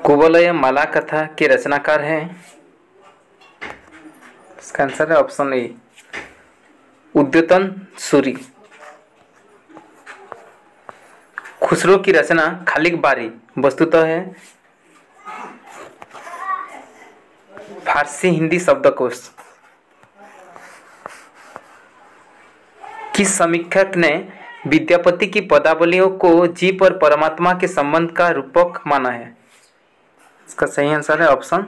कुवलय माला कथा के रचनाकार हैं। इसका आंसर है ऑप्शन ए उद्योतन सूरी। खुसरो की रचना खालिक बारी वस्तुतः है फारसी हिंदी शब्दकोश। किस समीक्षक ने विद्यापति की पदावलियों को जीव और परमात्मा के संबंध का रूपक माना है? इसका सही आंसर है ऑप्शन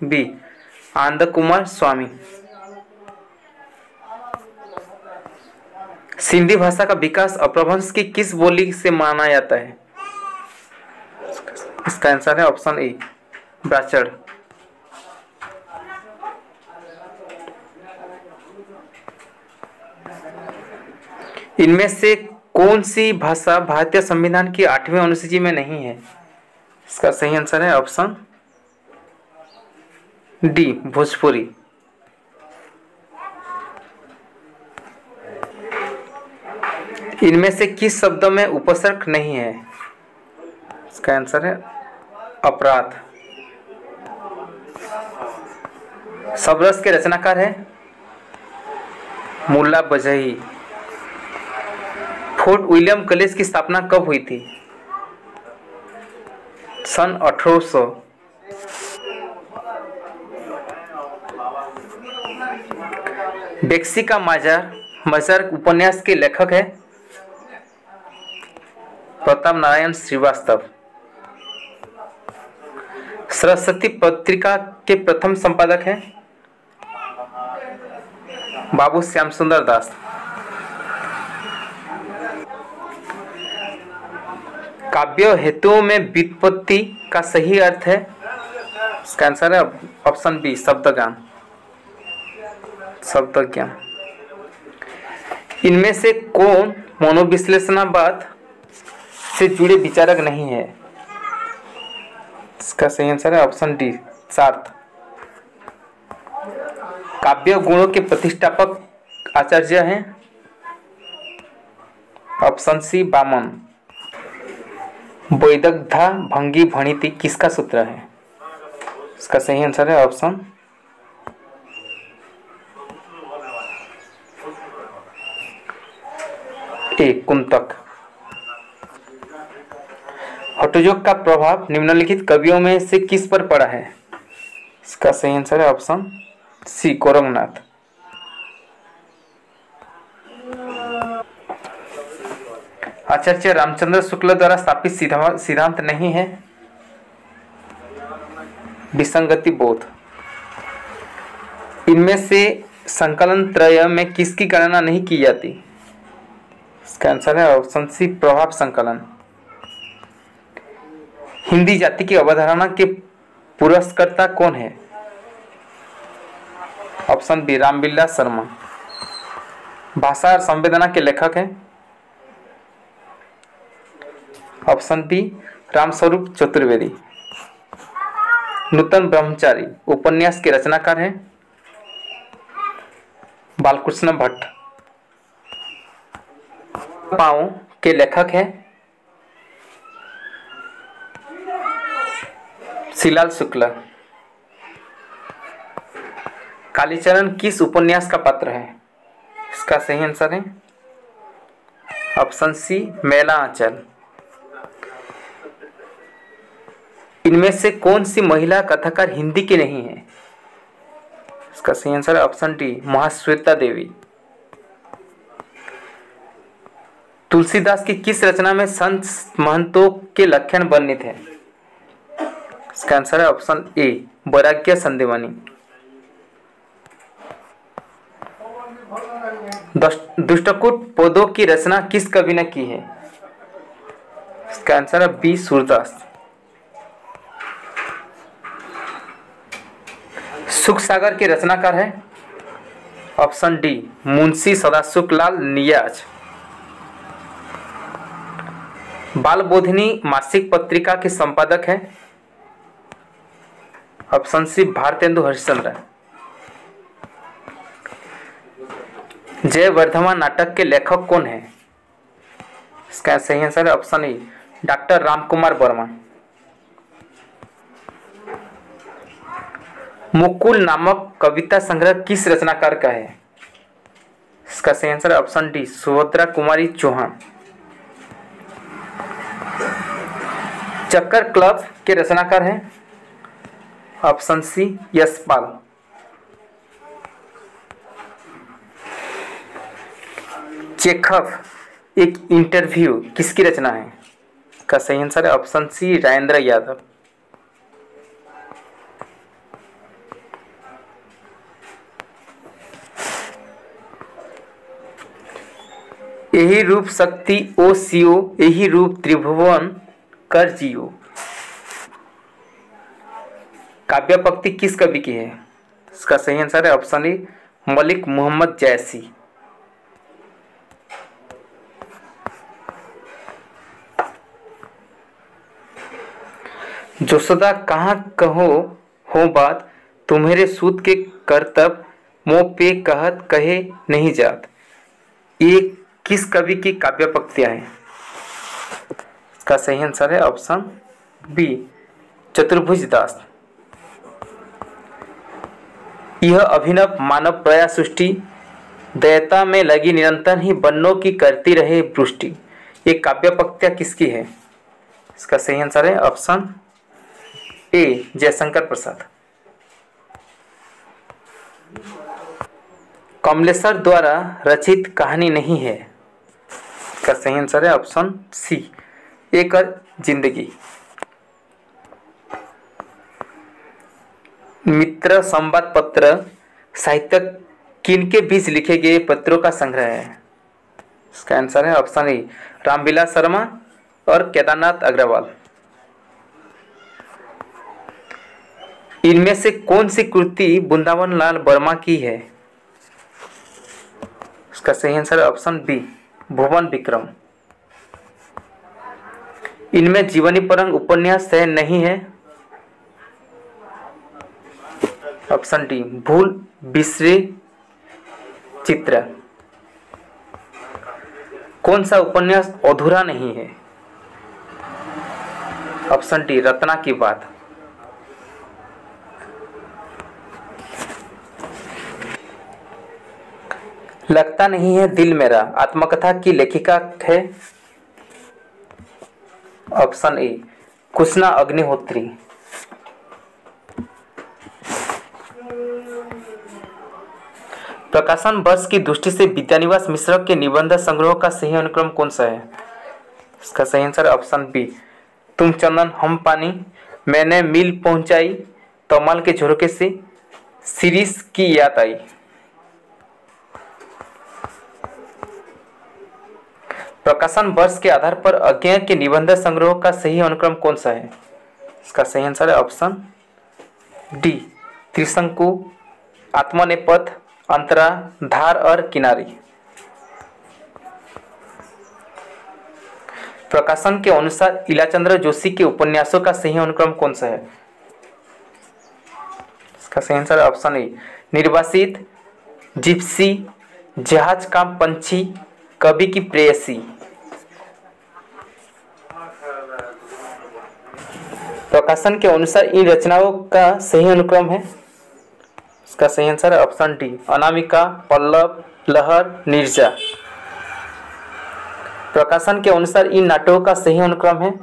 बी आनंद कुमार स्वामी। सिंधी भाषा का विकास अपभ्रंश की किस बोली से माना जाता है? इसका आंसर है ऑप्शन ए ब्राह्मण। इनमें से कौन सी भाषा भारतीय संविधान की 8वीं अनुसूची में नहीं है? इसका सही आंसर है ऑप्शन डी भोजपुरी। इनमें से किस शब्द में उपसर्ग नहीं है? इसका आंसर है अपराध। शबरस के रचनाकार है मुल्ला बजही। फोर्ट विलियम कॉलेज की स्थापना कब हुई थी? सन 1800। डेक्सी का मजार उपन्यास के लेखक है प्रताप नारायण श्रीवास्तव। सरस्वती पत्रिका के प्रथम संपादक हैं बाबू श्याम सुंदर दास। काव्य हेतुओं में व्युत्पत्ति का सही अर्थ है? इसका आंसर है ऑप्शन बी शब्दज्ञान। इनमें से कौन मनोविश्लेषणवाद से जुड़े विचारक नहीं है? इसका सही आंसर है ऑप्शन डी सार्थ। काव्य गुणों के प्रतिष्ठापक आचार्य हैं ऑप्शन सी वामन। वैदग्धा भंगी भणिति किसका सूत्र है? इसका सही आंसर है ऑप्शन ए कुंतक। हठयोग का प्रभाव निम्नलिखित कवियों में से किस पर पड़ा है? इसका सही आंसर है ऑप्शन सी कोरंगनाथ। आचार्य रामचंद्र शुक्ल द्वारा स्थापित सिद्धांत नहीं है विसंगति बोध। इनमें से संकलन त्रय में किसकी गणना नहीं की जाती? इसका आंसर है ऑप्शन सी प्रभाव संकलन। हिंदी जाति की अवधारणा के पुरस्कर्ता कौन है? Option B Ramvilas Sharma. भाषा और संवेदना के लेखक हैं ऑप्शन बी रामस्वरूप चतुर्वेदी। नूतन ब्रह्मचारी उपन्यास के रचनाकार हैं बालकृष्ण भट्ट। पाओ के लेखक हैं शिलाल शुक्ला। कालीचरण किस उपन्यास का पात्र है? इसका सही आंसर है ऑप्शन सी मेला आंचल। इनमें से कौन सी महिला कथाकार हिंदी की नहीं है? इसका सही आंसर है ऑप्शन डी महाश्वेता देवी। तुलसीदास की किस रचना में संत महंतों के लक्षण वर्णित है? इसका आंसर है ऑप्शन ए वैराग्य संदीवानी। दुष्टकूट पौधों की रचना किस कवि ने की है? इसका आंसर है बी सूरदास। सुख सागर के रचनाकार है ऑप्शन डी मुंशी सदाशुक लाल नियाज। बाल बोधिनी मासिक पत्रिका के संपादक हैं ऑप्शन सी भारतेंदु हरिश्चंद्र। जय वर्धमान नाटक के लेखक कौन है? इसका सही आंसर है ऑप्शन ए डॉक्टर रामकुमार वर्मा। मुकुल नामक कविता संग्रह किस रचनाकार का है? इसका सही आंसर है option D, Subhadra Kumari Chauhan. Chakkar club के रचनाकार हैं? Option C, Yashpal. चेखव एक इंटरव्यू किसकी रचना है? इसका सही आंसर है ऑप्शन सी, राजेंद्र यादव। यही रूप शक्ति ओ सियो, यही रूप त्रिभुवन कर जियो। काव्य पंक्ति किस कवि की है? इसका सही आंसर है ऑप्शन ए, मलिक मोहम्मद जैसी। जोशदा कहाँ कहो हो बात, तुम्हारे सूत के करतब मोह पे कहत कहे नहीं जात। ये किस कवि की काव्य पंक्तियां हैं? इसका सही आंसर है ऑप्शन बी, चतुर्भुज दास। यह अभिनव मानव प्रयास सृष्टि, दयता में लगी निरंतर ही बन्नों की करती रहे वृष्टि। ये काव्य पंक्तियां किसकी है? इसका सही आंसर है ऑप्शन ए, जयशंकर प्रसाद। कमलेश्वर द्वारा रचित कहानी नहीं है? इसका सही आंसर है ऑप्शन सी, एक जिंदगी। मित्र संवाद पत्र साहित्य किनके बीच लिखे गए पत्रों का संग्रह है? इसका आंसर है ऑप्शन ए, रामविलास शर्मा और केदारनाथ अग्रवाल। इनमें से कौन सी कृति वृंदावन लाल वर्मा की है? इसका सही आंसर है ऑप्शन बी, भुवन विक्रम। इनमें जीवनी परंग उपन्यास है नहीं है? ऑप्शन डी, भूल बिसरे चित्र। कौन सा उपन्यास अधूरा नहीं है? ऑप्शन डी, रत्ना की बात। लगता नहीं है दिल मेरा आत्मकथा की लेखिका है? Option A, Kusuma Agnihotri. प्रकाशन वर्ष की दृष्टि से विद्यानिवास मिश्र के निबंध संग्रह का सही अनुक्रम कौन सा है? इसका सही आंसर ऑप्शन बी, तुम चंदन हम पानी, मैंने मिल पहुंचाई, तमाल के झरोके से शिरीष की याद आई। प्रकाशन वर्ष के आधार पर अज्ञेय के निबंध संग्रह का सही अनुक्रम कौन सा है? इसका सही आंसर है ऑप्शन डी, त्रिशंकु, आत्मनेपथ, अंतरा, धार और किनारी। प्रकाशन के अनुसार इलाचंद्र जोशी के उपन्यासों का सही अनुक्रम कौन सा है? इसका सही आंसर ऑप्शन ए, निर्वासित, जिप्सी, जहाज का पंछी, कवि की प्रेयसी। प्रकाशन के अनुसार इन रचनाओं का सही अनुक्रम है? इसका सही आंसर है ऑप्शन डी, अनामिका, पल्लव, लहर, नीरजा। प्रकाशन के अनुसार इन नाटकों का सही अनुक्रम है?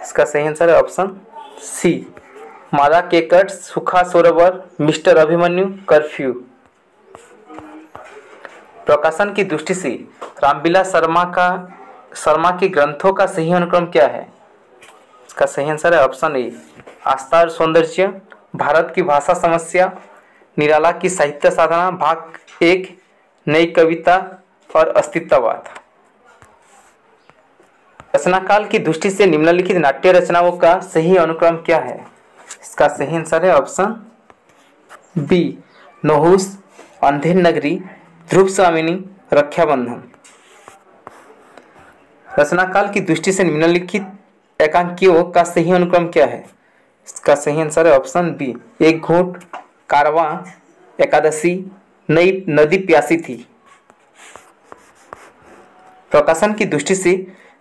इसका सही आंसर है ऑप्शन सी, मादा केकट, सुखा सरोवर, मिस्टर अभिमन्यु, कर्फ्यू। प्रकाशन की दृष्टि से रामविलास शर्मा के ग्रंथों का सही अनुक्रम क्या है? इसका सही आंसर है ऑप्शन ए, आस्था और सौंदर्य, भारत की भाषा समस्या, निराला की साहित्य साधना भाग 1, नई कविता और अस्तित्ववाद। रचनाकाल की दृष्टि से निम्नलिखित नाट्य रचनाओं का सही अनुक्रम क्या है? इसका सही आंसर है ऑप्शन बी, नहुस, अंधेर नगरी, ध्रुव स्वामिनी, रक्षाबंधन। रचनाकाल की दृष्टि से निम्नलिखित एकांकियों का सही अनुक्रम क्या है? इसका सही आंसर है ऑप्शन बी, एक घूंट, कारवां, एकादशी, नई नदी प्यासी थी। प्रकाशन की दृष्टि से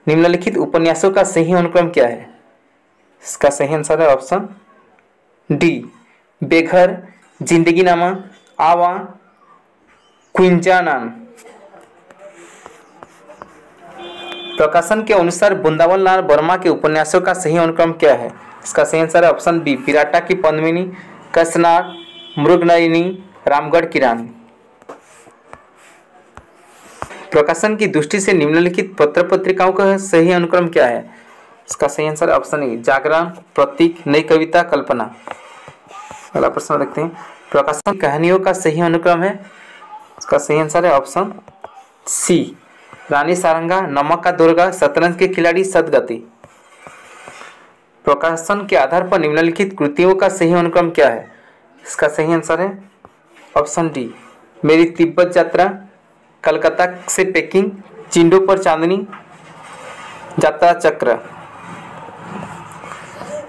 निम्नलिखित उपन्यासों का सही अनुक्रम क्या है? इसका सही आंसर है ऑप्शन डी, बेघर, जिंदगीनामा, आवा, क्विंजानान। प्रकाशन के अनुसार वृंदावन लाल वर्मा के उपन्यासों का सही अनुक्रम क्या है? इसका सही आंसर है ऑप्शन बी, विराटा की पद्मिनी, कसनार, मृगनयनी, रामगढ़ की रानी। प्रकाशन की दृष्टि से निम्नलिखित पत्र पत्रिकाओं का सही अनुक्रम क्या है? इसका सही आंसर है ऑप्शन ए, जागरण, प्रतीक, नई कविता, कल्पना। अगला प्रश्न देखते हैं, प्रकाशन की कहानियों का सही अनुक्रम है? इसका सही आंसर है ऑप्शन सी, रानी सारंगा, नमक का दुर्गा, शतरंज के खिलाड़ी, सदगति। प्रकाशन के आधार पर निम्नलिखित कृतियों का सही अनुक्रम क्या है? इसका सही आंसर है ऑप्शन डी, मेरी तिब्बत यात्रा, कलकत्ता से पेकिंग, चिंडू पर चांदनी, यात्रा चक्र।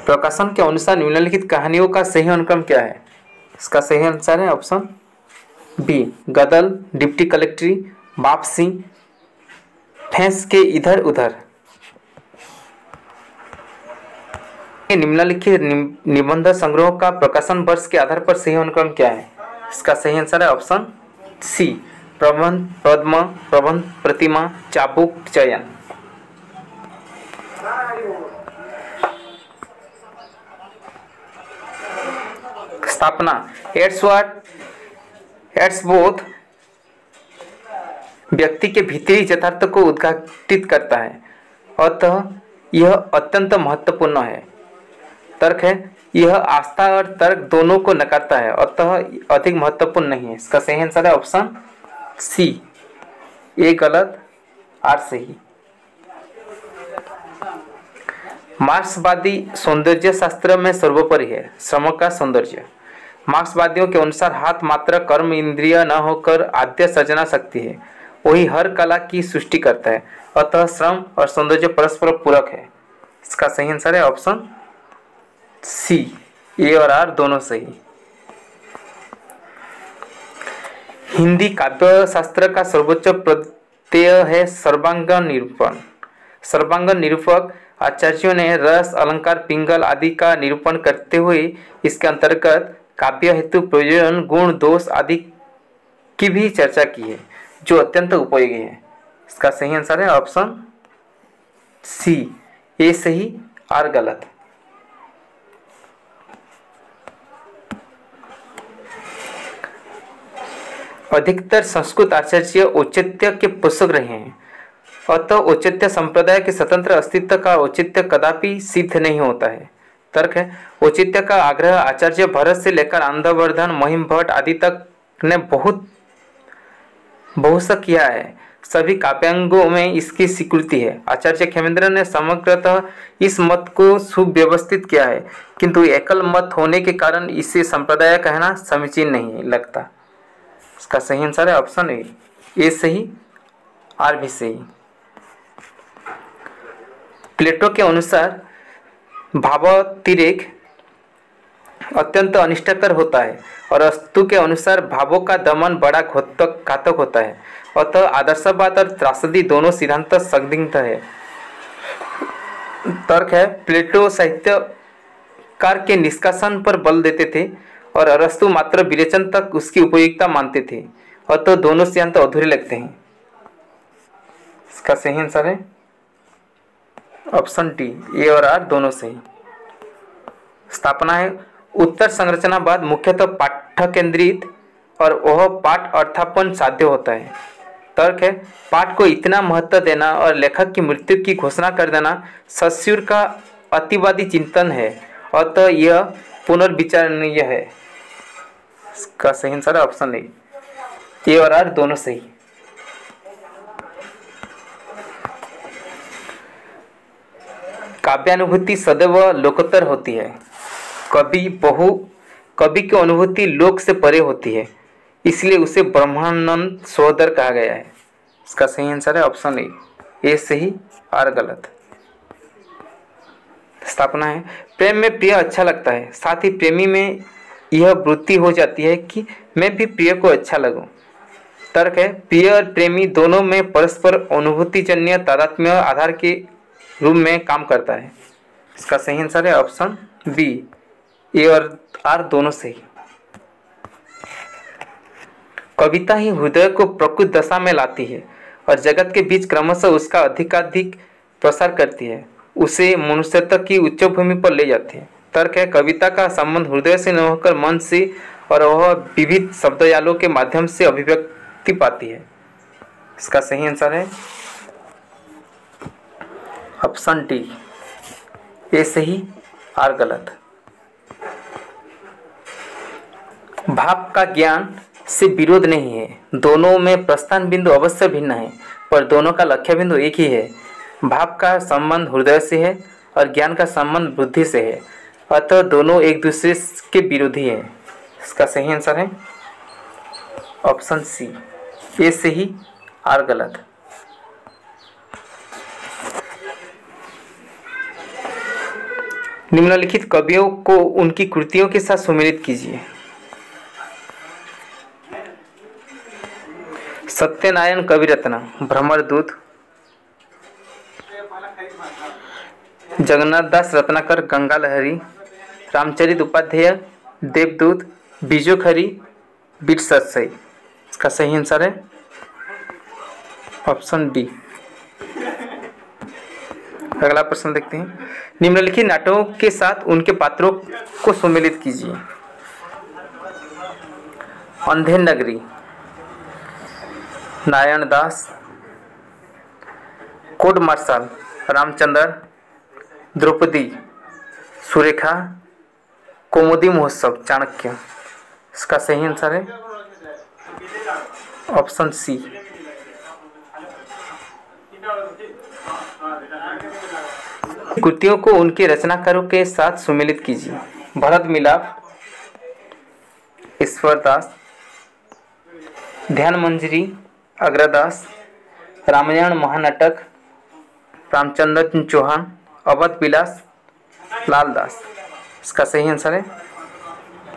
प्रकाशन के अनुसार निम्नलिखित कहानियों का सही अनुक्रम क्या है? इसका सही आंसर है ऑप्शन बी, गदल, डिप्टी कलेक्ट्री, वापसी, भैंस के इधर उधर। निम्नलिखित निबंध संग्रह का प्रकाशन वर्ष के आधार पर सही अनुक्रम क्या है? इसका सही आंसर है ऑप्शन सी, प्रबंध, पद्म, प्रबंध, प्रतिमा, चाबुक, चयन। स्थापना, एड्सवोर्थ व्यक्ति के भीतरी यथार्थ को उद्घाटित करता है, अतः यह अत्यंत महत्वपूर्ण है। तर्क है, यह आस्था और तर्क दोनों को नकारता है, अतः अधिक महत्वपूर्ण नहीं है। इसका सही आंसर है ऑप्शन सी, ए गलत, आर सही। मार्क्सवादी सौंदर्य शास्त्र में सर्वोपरि है श्रम का सौंदर्य। मार्क्सवादियों के अनुसार हाथ मात्र कर्म इंद्रिय न होकर आद्य सृजना शक्ति है, वही हर कला की सृष्टि करता है, अतः श्रम और सौंदर्य परस्पर पूरक है। इसका सही आंसर है ऑप्शन सी, ए और आर दोनों सही। हिंदी काव्य शास्त्र का सर्वोच्च प्रत्यय है सर्वांग निरूपण। सर्वांग निरूपक आचार्यों ने रस, अलंकार, पिंगल आदि का निरूपण करते हुए इसके अंतर्गत काव्य हेतु प्रयोजन, गुण, दोष आदि की भी चर्चा की है, जो अत्यंत उपयोगी है। इसका सही आंसर है ऑप्शन सी, ए सही, आर गलत। अधिकतर संस्कृत आचार्य औचित्य के पोषक रहे हैं, अतः औचित्य संप्रदाय के स्वतंत्र अस्तित्व का औचित्य कदापि सिद्ध नहीं होता है। तर्क है, औचित्य का आग्रह आचार्य भरत से लेकर आनंदवर्धन, महिम भट्ट आदि तक ने बहुत किया है। सभी काव्यांगों में इसकी स्वीकृति है। आचार्य खेमेंद्र ने समग्रतः इस मत को सुव्यवस्थित किया है, किंतु एकल मत होने के कारण इसे संप्रदाय कहना समीचीन नहीं लगता। इसका सही आंसर है ऑप्शन ए सही, आर भी सही। प्लेटो के अनुसार भावातिरेक अत्यंत अनिष्टकर होता है और अस्तु के अनुसार भावों का दमन बड़ा घातक होता है, अतः आदर्शवाद और त्रासदी दोनों सिद्धांत संदिग्ध है। तर्क है, प्लेटो साहित्यकार के निष्कासन पर बल देते थे और अरस्तु मात्र विरेचन तक उसकी उपयोगिता मानते थे, अतः दोनों सिद्धांत अधूरे लगते हैं। इसका सही आंसर है ऑप्शन डी, ए और आर दोनों सही। स्थापना है, उत्तर संरचनावाद मुख्यतः पाठ केंद्रित और वह पाठ अर्थापन साध्य होता है। तर्क है, पाठ को इतना महत्व देना और लेखक की मृत्यु की घोषणा कर देना सस्यूर का अतिवादी चिंतन है, अतः यह पुनर्विचारणीय है। इसका सही आंसर ऑप्शन ए और आर दोनों सही। काव्यानुभूति सदैव लोकोत्तर होती है। कवि की अनुभूति लोक से परे होती है, इसलिए उसे ब्रह्मानंद सहोदर कहा गया है। इसका सही आंसर है ऑप्शन ए सही, आर गलत। स्थापना है, प्रेम में प्रिय अच्छा लगता है, साथ ही प्रेमी में यह वृत्ति हो जाती है कि मैं भी प्रिय को अच्छा लगूं। तर्क है, प्रिय और प्रेमी दोनों में परस्पर अनुभूतिजन्य तादात्म्य आधार के रूप में काम करता है। इसका सही आंसर है ऑप्शन बी, ए और आर दोनों सही। कविता ही हृदय को प्रकृत दशा में लाती है और जगत के बीच क्रमशः उसका अधिकाधिक प्रसार करती है, उसे मनुष्यत्व की उच्च भूमि पर ले जाती है। तर्क है, कविता का संबंध हृदय से न होकर मन से और वह विविध शब्दजालों के माध्यम से अभिव्यक्ति पाती है। इसका सही आंसर है ऑप्शन डी, ए सही आर गलत। भाव का ज्ञान से विरोध नहीं है, दोनों में प्रस्थान बिंदु अवश्य भिन्न है, पर दोनों का लक्ष्य बिंदु एक ही है। भाव का संबंध हृदय से है और ज्ञान का संबंध बुद्धि से है, अतः दोनों एक दूसरे के विरोधी है। इसका सही आंसर है ऑप्शन सी, ए सही आर गलत। निम्नलिखित कवियों को उनकी कृतियों के साथ सम्मिलित कीजिए। सत्यनारायण कविरत्न, भ्रमरदूत। जगन्नाथ दास रत्नाकर, गंगा लहरी। रामचरित उपाध्याय, देवदूत। बीजोखरी, बीट सत्सई। इसका सही आंसर है ऑप्शन डी। अगला प्रश्न देखते हैं। निम्नलिखित नाटकों के साथ उनके पात्रों को सम्मिलित कीजिए। अंधेर नगरी, नारायण दास। Court martial, Ramchandra. द्रौपदी, सुरेखा। कौमुदी महोत्सव, चाणक्य। इसका सही आंसर है ऑप्शन सी। कृतियों को उनके रचनाकारों के साथ सम्मिलित कीजिए। भरत मिलाप, ईश्वर दास। ध्यान मंजरी, अग्रदास। रामायण महानाटक, रामचंद्र चौहान। अवध विलास, लाल दास। इसका सही आंसर है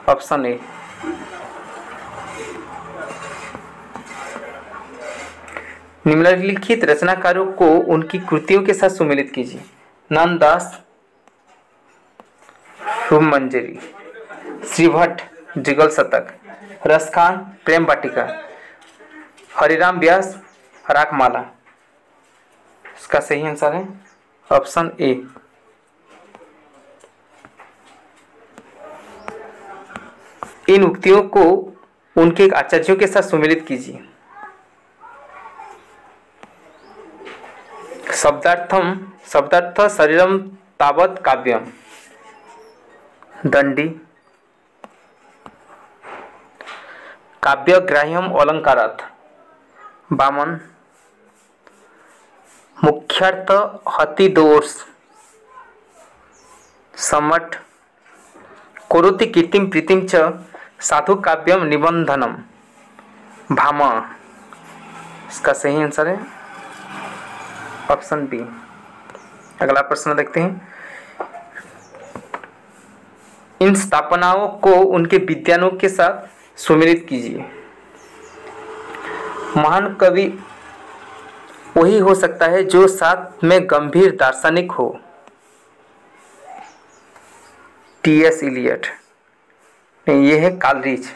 ऑप्शन ए। निम्नलिखित रचनाकारों को उनकी कृतियों के साथ सम्मिलित कीजिए। नंददास, शुभ मंजरी। श्रीभट्ट, जुगल शतक। रसखान, प्रेम वाटिका। हरिराम व्यास, रागमाला। इसका सही आंसर है ऑप्शन ए। इन उक्तियों को उनके आचार्यों के साथ सम्मिलित कीजिए। शब्दार्थ शरीरम तावत् काव्यम, दंडी। काव्यग्राह्यम अलंकारात्, वामन। मुख्यार्थ हतिदोष, सम्मट। करोति कीर्तिम प्रीतिम च साधु काव्यम निबंधनम, भामा। इसका सही आंसर है ऑप्शन बी। अगला प्रश्न देखते हैं। इन स्थापनाओं को उनके विद्वानों के साथ सम्मिलित कीजिए। महान कवि वही हो सकता है जो साथ में गंभीर दार्शनिक हो। टी.एस. इलियट। नहीं, ये है कालरीज।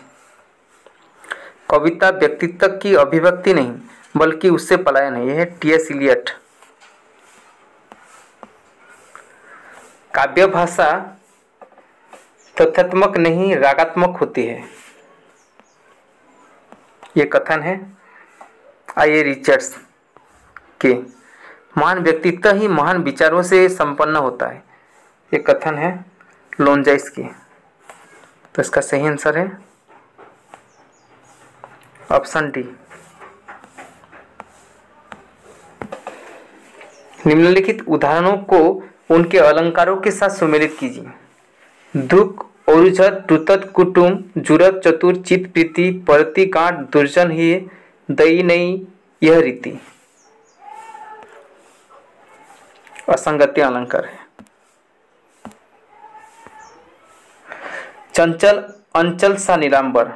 कविता व्यक्तित्व की अभिव्यक्ति नहीं बल्कि उससे पलायन है, यह है टी.एस. इलियट। काव्य भाषा तथ्यात्मक नहीं रागात्मक होती है, ये कथन है आई.ए. रिचर्ड्स के। महान व्यक्तित्व ही महान विचारों से संपन्न होता है, ये कथन है लोनजाइस की। तो इसका सही आंसर है ऑप्शन डी। निम्नलिखित उदाहरणों को उनके अलंकारों के साथ सम्मिलित कीजिए। दुख, औरुझत, टुतत, कुटुम, जुरत, चतुर, चित, प्रीति, परति, कांट, दुर्जन ही, दई नहीं, यह रीति। असंगति अलंकार है। चंचल, अंचल सा नीलांबर,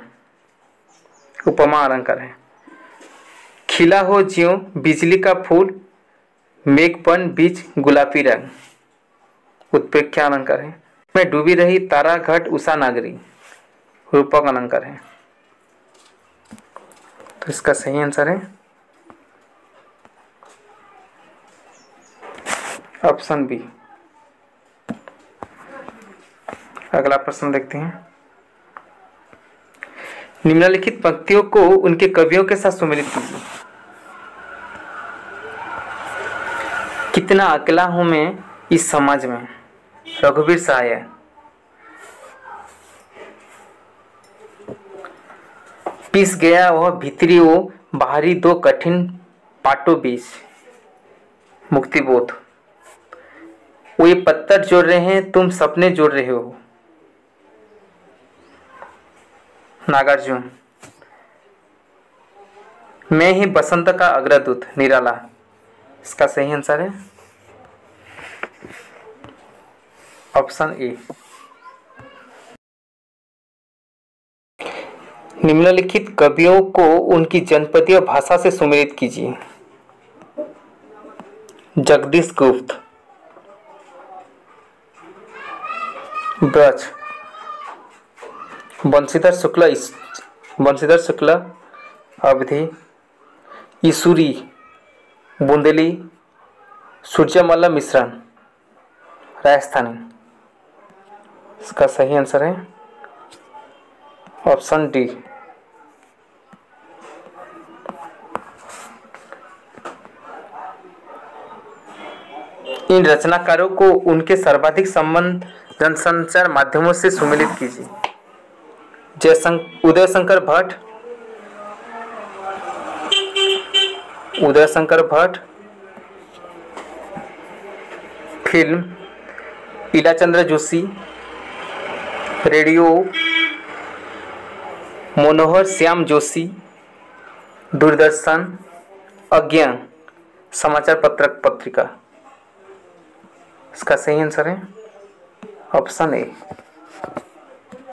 उपमा अलंकार है। खिला हो ज्यों बिजली का फूल, मेघपन बीच गुलाबी रंग, उत्प्रेक्षा अलंकार है। में डूबी रही तारा घट उषा नागरी, रूपक अलंकार है। तो इसका सही आंसर है ऑप्शन बी। अगला प्रश्न देखते हैं। निम्नलिखित पंक्तियों को उनके कवियों के साथ सुमेलित कीजिए। कितना अकेला हूं मैं इस समाज में, रघुवीर सहाय। पिस गया वह भीतरी वो बाहरी दो कठिन पाटों बीच, मुक्तिबोध। वो ये पत्थर जोड़ रहे हैं, तुम सपने जोड़ रहे हो, नागार्जुन। मैं ही बसंत का अग्रदूत, निराला। इसका सही आंसर है ऑप्शन ए। निम्नलिखित कवियों को उनकी जनपदीय भाषा से सुमेलित कीजिए। जगदीश गुप्त, ब्रज, बंशीधर शुक्ल अवधि, ईसूरी, बुंदेली, सूर्यमल्ल मिश्रण, राजस्थानी। इसका सही आंसर है ऑप्शन डी। इन रचनाकारों को उनके सर्वाधिक संबंध जनसंचार माध्यमों से सुमेलित कीजिए। उदय शंकर भट्ट, फिल्म इलाचंद्र जोशी, रेडियो मनोहर श्याम जोशी, दूरदर्शन, अज्ञान, समाचार पत्रक पत्रिका। इसका सही आंसर है ऑप्शन ए।